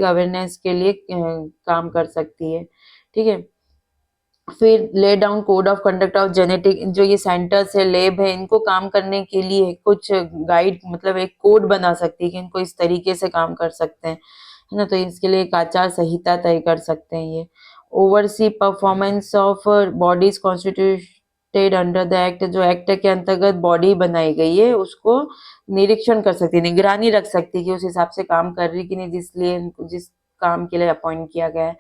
अवेयरनेस के लिए काम कर सकती है। ठीक है, फिर lay down code of conduct of genetic, जो ये सेंटर्स है, लैब है, इनको काम करने के लिए कुछ गाइड मतलब एक कोड बना सकती है कि इनको इस तरीके से काम कर सकते हैं, है ना, तो इसके लिए एक आचार संहिता तय कर सकते हैं ये। Oversee performance of bodies constituted under the act, जो एक्ट के अंतर्गत बॉडी बनाई गई है उसको निरीक्षण कर सकती है, निगरानी रख सकती है कि उस हिसाब से काम कर रही कि नहीं जिस काम के लिए अपॉइंट किया गया है,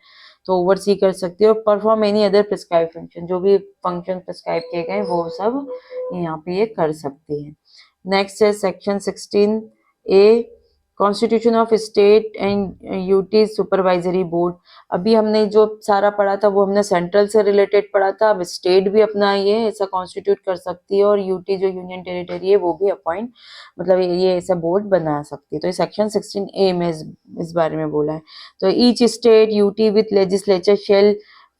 तो ओवरसी कर सकती है। और perform any other prescribe function, जो भी फंक्शन प्रिस्क्राइब किए गए वो सब यहाँ पे ये कर सकती है। नेक्स्ट है section 16A constitution of state and UT supervisory board, अभी हमने जो सारा पढ़ा था वो हमने सेंट्रल से रिलेटेड पढ़ा था, अब स्टेट भी अपना ये ऐसा कॉन्स्टिट्यूट कर सकती है और यूटी जो यूनियन टेरिटरी है वो भी अपॉइंट मतलब ये ऐसा बोर्ड बना सकती है। तो ये सेक्शन 16A में इस बारे में बोला है। तो each state UT with legislature shall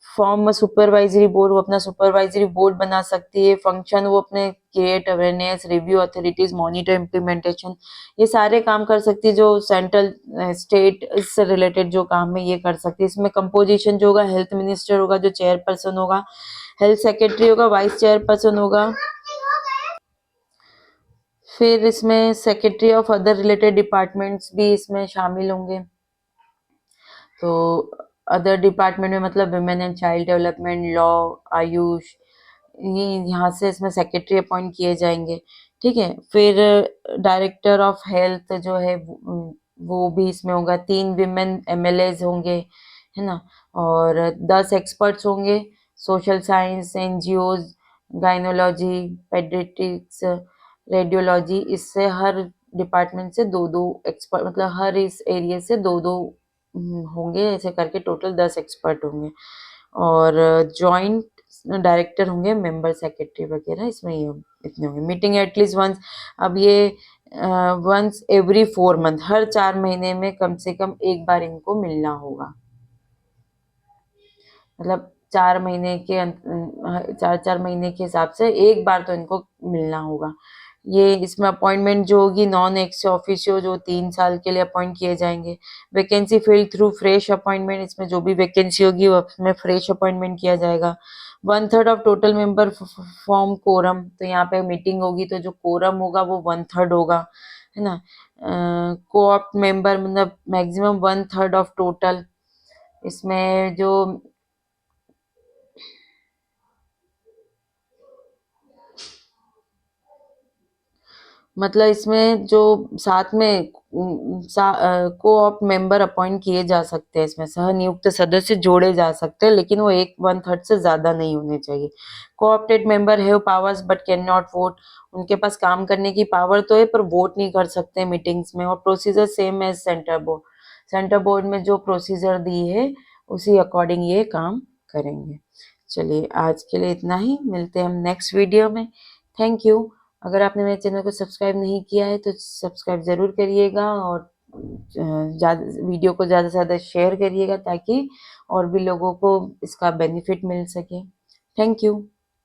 form supervisory board, वो अपना सुपरवाइजरी बोर्ड बना सकती है। फंक्शन वो अपने create awareness, review authorities, monitor implementation, ये सारे काम कर सकती है जो सेंट्रल स्टेट से रिलेटेड जो काम है ये कर सकती है। इसमें कंपोजिशन जो होगा, हेल्थ मिनिस्टर होगा जो चेयरपर्सन होगा, हेल्थ सेक्रेटरी होगा, वाइस चेयरपर्सन होगा, फिर इसमें secretary of other related departments भी इसमें शामिल होंगे। तो अदर डिपार्टमेंट में मतलब women and child development, law, Ayush, ये यहाँ से इसमें सेक्रेटरी अपॉइंट किए जाएंगे। ठीक है, फिर डायरेक्टर ऑफ हेल्थ जो है वो भी इसमें होगा। 3 विमेन एमएलएज होंगे, है ना, और 10 एक्सपर्ट्स होंगे, social science, NGOs, gynaecology, paediatrics, radiology, इससे हर डिपार्टमेंट से 2-2 एक्सपर्ट, मतलब हर इस एरिया से 2-2 होंगे, ऐसे करके टोटल 10 एक्सपर्ट होंगे। और जॉइंट डायरेक्टर होंगे, मेंबर सेक्रेटरी वगैरह, इसमें ये इतने होंगे। मीटिंग एटलीस्ट वंस, अब ये वंस एवरी 4 मंथ, हर 4 महीने में कम से कम एक बार इनको मिलना होगा। मतलब 4 महीने के 4-4 महीने के हिसाब से एक बार तो इनको मिलना होगा। ये इसमें अपॉइंटमेंट जो होगी नॉन एक्स ऑफिशियो जो 3 साल के लिए अपॉइंट किए जाएंगे। Vacancy field through fresh appointment, इसमें जो भी वैकेंसी होगी वो उसमें फ्रेश अपॉइंटमेंट किया जाएगा। 1/3 of total member form quorum, तो यहाँ पे मीटिंग होगी तो जो कोरम होगा वो 1/3 होगा, है ना। कोऑप्ट मेंबर मतलब मैक्सिमम 1/3 ऑफ टोटल, इसमें जो मतलब इसमें जो साथ में को-ऑप मेंबर अपॉइंट किए जा सकते हैं, इसमें सह नियुक्त सदस्य जोड़े जा सकते हैं, लेकिन वो 1/3 से ज्यादा नहीं होने चाहिए। Co-opted member have powers but can not vote, उनके पास काम करने की पावर तो है पर वोट नहीं कर सकते मीटिंग्स में। और procedure same as centre board, centre board में जो प्रोसीजर दी है उसी अकॉर्डिंग ये काम करेंगे। चलिए आज के लिए इतना ही, मिलते हैं हम नेक्स्ट वीडियो में। Thank you. अगर आपने मेरे चैनल को सब्सक्राइब नहीं किया है तो सब्सक्राइब ज़रूर करिएगा और ज़्यादा वीडियो को ज़्यादा से ज़्यादा शेयर करिएगा ताकि और भी लोगों को इसका बेनिफिट मिल सके। Thank you.